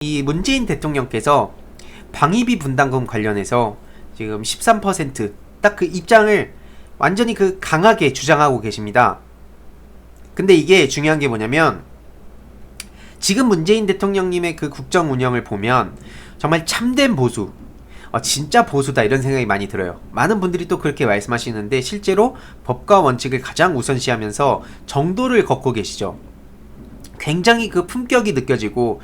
이 문재인 대통령께서 방위비 분담금 관련해서 지금 13% 딱 그 입장을 완전히 강하게 주장하고 계십니다. 근데 이게 중요한 게 뭐냐면 지금 문재인 대통령님의 그 국정 운영을 보면 정말 참된 보수, 진짜 보수다 이런 생각이 많이 들어요. 많은 분들이 또 그렇게 말씀하시는데 실제로 법과 원칙을 가장 우선시하면서 정도를 걷고 계시죠. 굉장히 그 품격이 느껴지고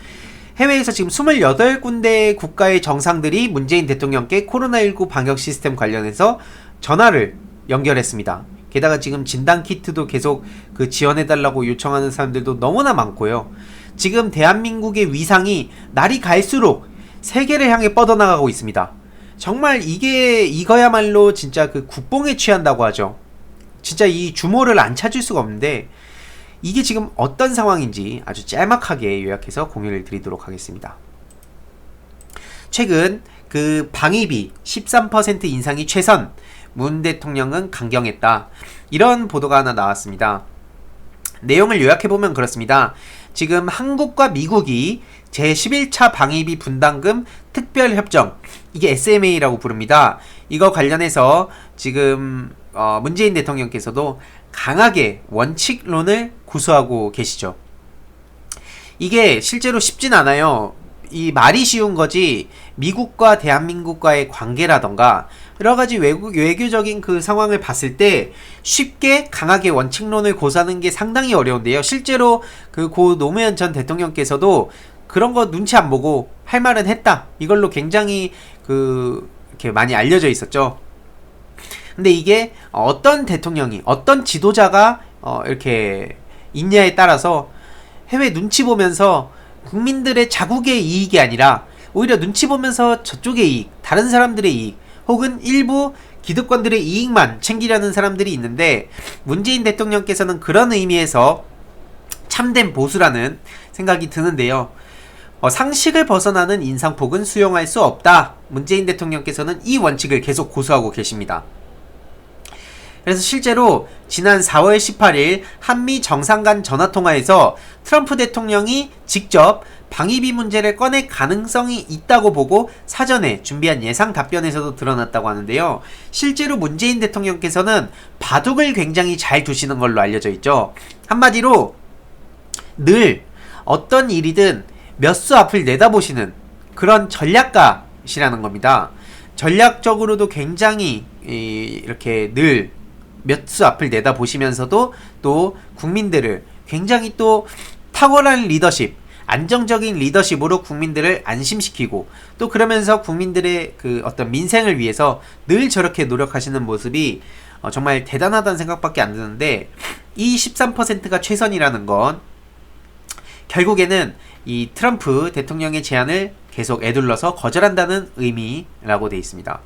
해외에서 지금 28군데 국가의 정상들이 문재인 대통령께 코로나19 방역 시스템 관련해서 전화를 연결했습니다. 게다가 지금 진단키트도 계속 지원해달라고 요청하는 사람들도 너무나 많고요. 지금 대한민국의 위상이 날이 갈수록 세계를 향해 뻗어나가고 있습니다. 정말 이거야말로 진짜 국뽕에 취한다고 하죠. 진짜 이 주모를 안 찾을 수가 없는데 이게 지금 어떤 상황인지 아주 짤막하게 요약해서 공유를 드리도록 하겠습니다. 최근 방위비 13% 인상이 최선, 문 대통령은 강경했다. 이런 보도가 하나 나왔습니다. 내용을 요약해보면 그렇습니다. 지금 한국과 미국이 제11차 방위비 분담금 특별협정, 이게 SMA라고 부릅니다. 이거 관련해서 지금 문재인 대통령께서도 강하게 원칙론을 고수하고 계시죠. 이게 실제로 쉽진 않아요. 이 말이 쉬운 거지 미국과 대한민국과의 관계라던가 여러가지 외교적인 상황을 봤을 때 쉽게 강하게 원칙론을 고수하는 게 상당히 어려운데요. 실제로 고 노무현 전 대통령께서도 그런 거 눈치 안 보고 할 말은 했다. 이걸로 굉장히 이렇게 많이 알려져 있었죠. 근데 이게 어떤 대통령이 어떤 지도자가 이렇게 있냐에 따라서 해외 눈치 보면서 국민들의 자국의 이익이 아니라 오히려 눈치 보면서 저쪽의 이익, 다른 사람들의 이익 혹은 일부 기득권들의 이익만 챙기려는 사람들이 있는데 문재인 대통령께서는 그런 의미에서 참된 보수라는 생각이 드는데요. 상식을 벗어나는 인상폭은 수용할 수 없다. 문재인 대통령께서는 이 원칙을 계속 고수하고 계십니다. 그래서 실제로 지난 4월 18일 한미 정상 간 전화통화에서 트럼프 대통령이 직접 방위비 문제를 꺼낼 가능성이 있다고 보고 사전에 준비한 예상 답변에서도 드러났다고 하는데요. 실제로 문재인 대통령께서는 바둑을 굉장히 잘 두시는 걸로 알려져 있죠. 한마디로 늘 어떤 일이든 몇 수 앞을 내다보시는 그런 전략가시라는 겁니다. 전략적으로도 굉장히 이렇게 늘 몇 수 앞을 내다보시면서도 또 국민들을 굉장히 또 탁월한 리더십, 안정적인 리더십으로 국민들을 안심시키고 또 그러면서 국민들의 어떤 민생을 위해서 늘 저렇게 노력하시는 모습이 정말 대단하다는 생각밖에 안 드는데 이 13%가 최선이라는 건 결국에는 이 트럼프 대통령의 제안을 계속 에둘러서 거절한다는 의미라고 되어 있습니다.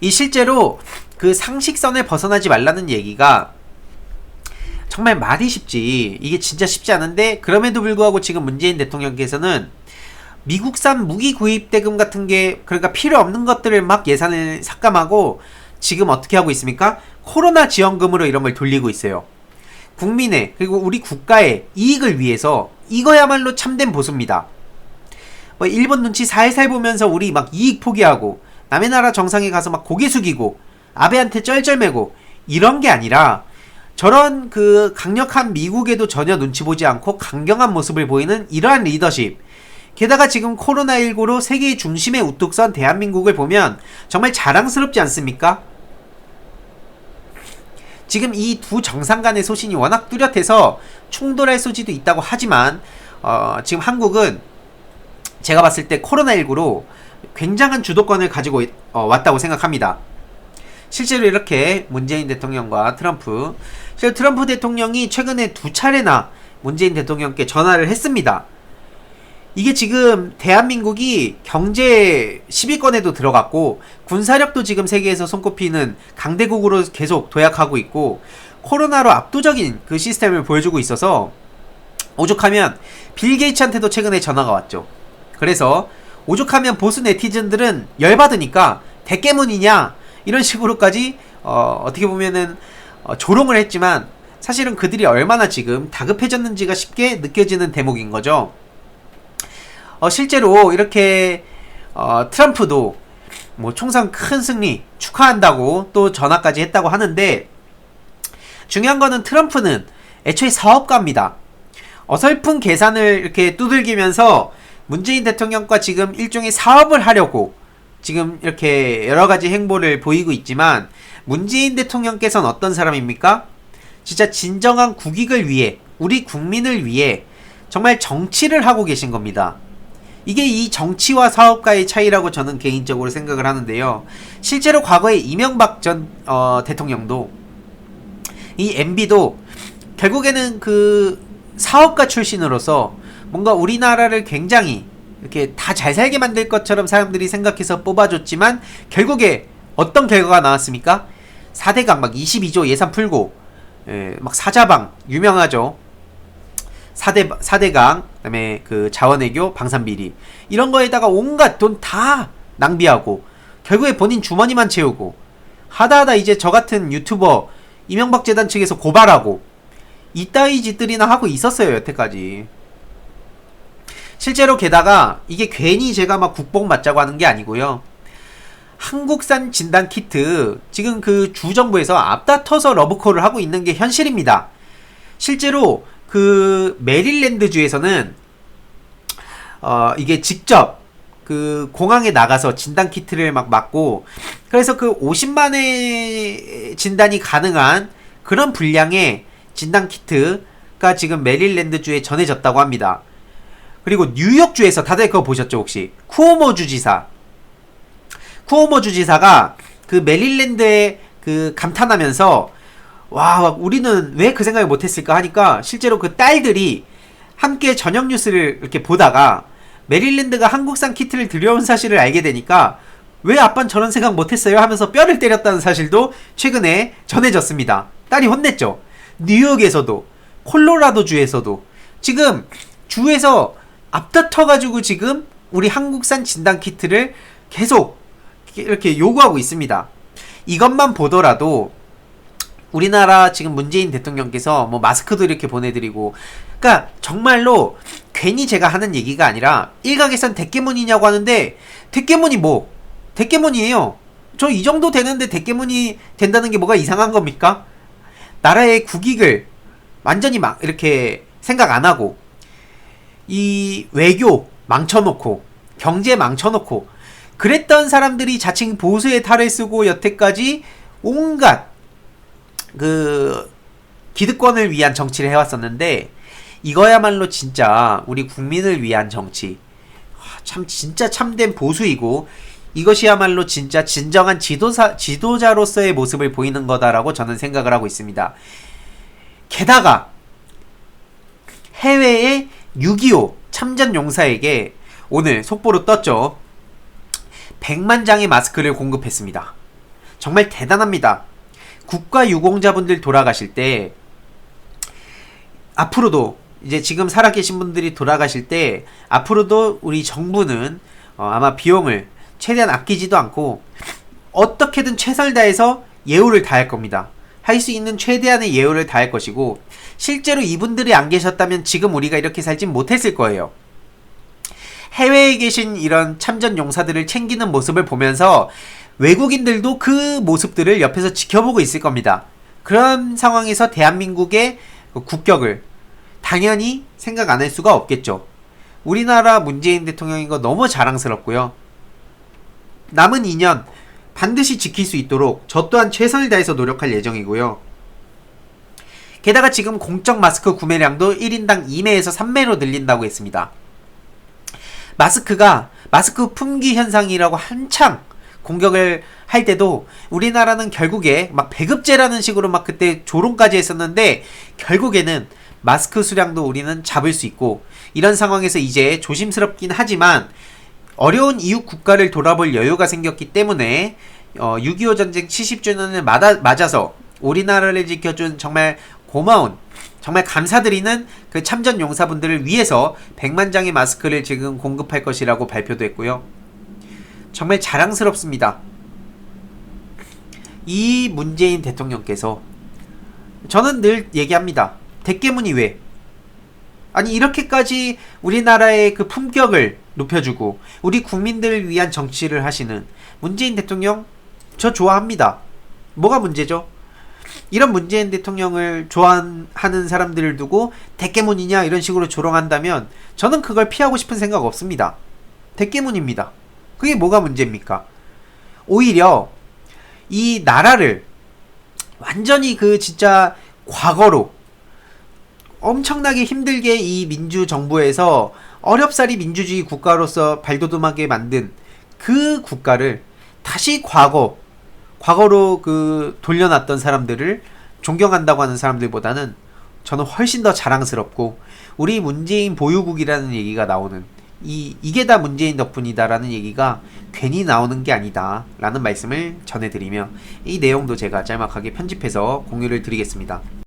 이 실제로 상식선을 벗어나지 말라는 얘기가 정말 말이 쉽지 이게 진짜 쉽지 않은데 그럼에도 불구하고 지금 문재인 대통령께서는 미국산 무기 구입 대금 같은 게 그러니까 필요 없는 것들을 막 예산을 삭감하고 지금 어떻게 하고 있습니까? 코로나 지원금으로 이런 걸 돌리고 있어요. 국민의 그리고 우리 국가의 이익을 위해서 이거야말로 참된 보수입니다. 일본 눈치 살살 보면서 우리 막 이익 포기하고 남의 나라 정상에 가서 막 고개 숙이고 아베한테 쩔쩔매고 이런 게 아니라 저런 강력한 미국에도 전혀 눈치 보지 않고 강경한 모습을 보이는 이러한 리더십, 게다가 지금 코로나19로 세계의 중심에 우뚝 선 대한민국을 보면 정말 자랑스럽지 않습니까? 지금 이 두 정상 간의 소신이 워낙 뚜렷해서 충돌할 소지도 있다고 하지만 지금 한국은 제가 봤을 때 코로나19로 굉장한 주도권을 가지고 왔다고 생각합니다. 실제로 이렇게 문재인 대통령과 트럼프 대통령이 최근에 2차례나 문재인 대통령께 전화를 했습니다. 이게 지금 대한민국이 경제 10위권에도 들어갔고 군사력도 지금 세계에서 손꼽히는 강대국으로 계속 도약하고 있고 코로나로 압도적인 시스템을 보여주고 있어서 오죽하면 빌 게이츠한테도 최근에 전화가 왔죠. 그래서 오죽하면 보수 네티즌들은 열받으니까 대깨문이냐 이런 식으로까지 어떻게 보면은 조롱을 했지만 사실은 그들이 얼마나 지금 다급해졌는지가 쉽게 느껴지는 대목인 거죠. 실제로 이렇게 트럼프도 뭐 총선 큰 승리 축하한다고 또 전화까지 했다고 하는데, 중요한 거는 트럼프는 애초에 사업가입니다. 어설픈 계산을 이렇게 두들기면서 문재인 대통령과 지금 일종의 사업을 하려고 지금 이렇게 여러가지 행보를 보이고 있지만, 문재인 대통령께서는 어떤 사람입니까? 진짜 진정한 국익을 위해, 우리 국민을 위해 정말 정치를 하고 계신 겁니다. 이게 이 정치와 사업가의 차이라고 저는 개인적으로 생각을 하는데요. 실제로 과거에 이명박 전 대통령도, 이 MB도 결국에는 그 사업가 출신으로서 뭔가 우리나라를 굉장히 이렇게 다 잘 살게 만들 것처럼 사람들이 생각해서 뽑아줬지만, 결국에 어떤 결과가 나왔습니까? 4대강 막 22조 예산 풀고, 막 사자방 유명하죠. 4대강, 그 다음에 그 자원외교, 방산비리, 이런 거에다가 온갖 돈 다 낭비하고 결국에 본인 주머니만 채우고, 하다하다 이제 저 같은 유튜버 이명박 재단 측에서 고발하고, 이따위 짓들이나 하고 있었어요, 여태까지. 실제로 게다가 이게 괜히 제가 막 국뽕 맞자고 하는 게 아니고요. 한국산 진단 키트 지금 그 주정부에서 앞다퉈서 러브콜을 하고 있는 게 현실입니다. 실제로 그 메릴랜드주에서는 이게 직접 그 공항에 나가서 진단 키트를 막 맞고, 그래서 그 50만의 진단이 가능한 그런 분량의 진단 키트가 지금 메릴랜드주에 전해졌다고 합니다. 그리고 뉴욕주에서 다들 그거 보셨죠, 혹시? 쿠오모 주지사가 그 메릴랜드에 그 감탄하면서, 와, 우리는 왜 그 생각을 못했을까 하니까, 실제로 그 딸들이 함께 저녁 뉴스를 이렇게 보다가 메릴랜드가 한국산 키트를 들여온 사실을 알게 되니까, 왜 아빠는 저런 생각 못했어요 하면서 뼈를 때렸다는 사실도 최근에 전해졌습니다. 딸이 혼냈죠. 뉴욕에서도, 콜로라도주에서도 지금 주에서 앞다퉈가지고 지금 우리 한국산 진단 키트를 계속 이렇게 요구하고 있습니다. 이것만 보더라도 우리나라 지금 문재인 대통령께서 뭐 마스크도 이렇게 보내드리고, 그러니까 정말로 괜히 제가 하는 얘기가 아니라, 일각에선 대깨문이냐고 하는데, 대깨문이 뭐 대깨문이에요. 저 이 정도 되는데 대깨문이 된다는 게 뭐가 이상한 겁니까? 나라의 국익을 완전히 막 이렇게 생각 안 하고, 이 외교 망쳐놓고, 경제 망쳐놓고 그랬던 사람들이 자칭 보수의 탈을 쓰고 여태까지 온갖 그 기득권을 위한 정치를 해왔었는데, 이거야말로 진짜 우리 국민을 위한 정치, 참 진짜 참된 보수이고, 이것이야말로 진짜 진정한 지도자로서의 모습을 보이는 거다라고 저는 생각을 하고 있습니다. 게다가 해외의 6.25 참전용사에게 오늘 속보로 떴죠. 100만 장의 마스크를 공급했습니다. 정말 대단합니다. 국가유공자분들 돌아가실 때, 앞으로도 이제 지금 살아계신 분들이 돌아가실 때, 앞으로도 우리 정부는 아마 비용을 최대한 아끼지도 않고 어떻게든 최선을 다해서 예우를 다할 겁니다. 할 수 있는 최대한의 예우를 다할 것이고, 실제로 이분들이 안 계셨다면 지금 우리가 이렇게 살진 못했을 거예요. 해외에 계신 이런 참전 용사들을 챙기는 모습을 보면서 외국인들도 그 모습들을 옆에서 지켜보고 있을 겁니다. 그런 상황에서 대한민국의 국격을 당연히 생각 안 할 수가 없겠죠. 우리나라 문재인 대통령인 거 너무 자랑스럽고요. 남은 2년 반드시 지킬 수 있도록 저 또한 최선을 다해서 노력할 예정이고요. 게다가 지금 공적 마스크 구매량도 1인당 2매에서 3매로 늘린다고 했습니다. 마스크 품귀 현상이라고 한창 공격을 할 때도 우리나라는 결국에 막 배급제라는 식으로 막 그때 조롱까지 했었는데, 결국에는 마스크 수량도 우리는 잡을 수 있고, 이런 상황에서 이제 조심스럽긴 하지만 어려운 이웃 국가를 돌아볼 여유가 생겼기 때문에 6.25 전쟁 70주년을 맞아서 우리나라를 지켜준 정말 고마운, 정말 감사드리는 그 참전 용사분들을 위해서 100만 장의 마스크를 지금 공급할 것이라고 발표도 했고요. 정말 자랑스럽습니다. 이 문재인 대통령께서, 저는 늘 얘기합니다. 대깨문이 왜? 아니, 이렇게까지 우리나라의 그 품격을 높여주고 우리 국민들을 위한 정치를 하시는 문재인 대통령 저 좋아합니다. 뭐가 문제죠? 이런 문재인 대통령을 좋아하는 사람들을 두고 대깨문이냐 이런 식으로 조롱한다면 저는 그걸 피하고 싶은 생각 없습니다. 대깨문입니다. 그게 뭐가 문제입니까? 오히려 이 나라를 완전히 그 진짜 과거로 엄청나게 힘들게 이 민주정부에서 어렵사리 민주주의 국가로서 발돋움하게 만든 그 국가를 다시 과거로 그 돌려놨던 사람들을 존경한다고 하는 사람들보다는 저는 훨씬 더 자랑스럽고 우리 문재인 보유국이라는 얘기가 나오는 이게 다 문재인 덕분이다라는 얘기가 괜히 나오는 게 아니다 라는 말씀을 전해드리며 이 내용도 제가 짤막하게 편집해서 공유를 드리겠습니다.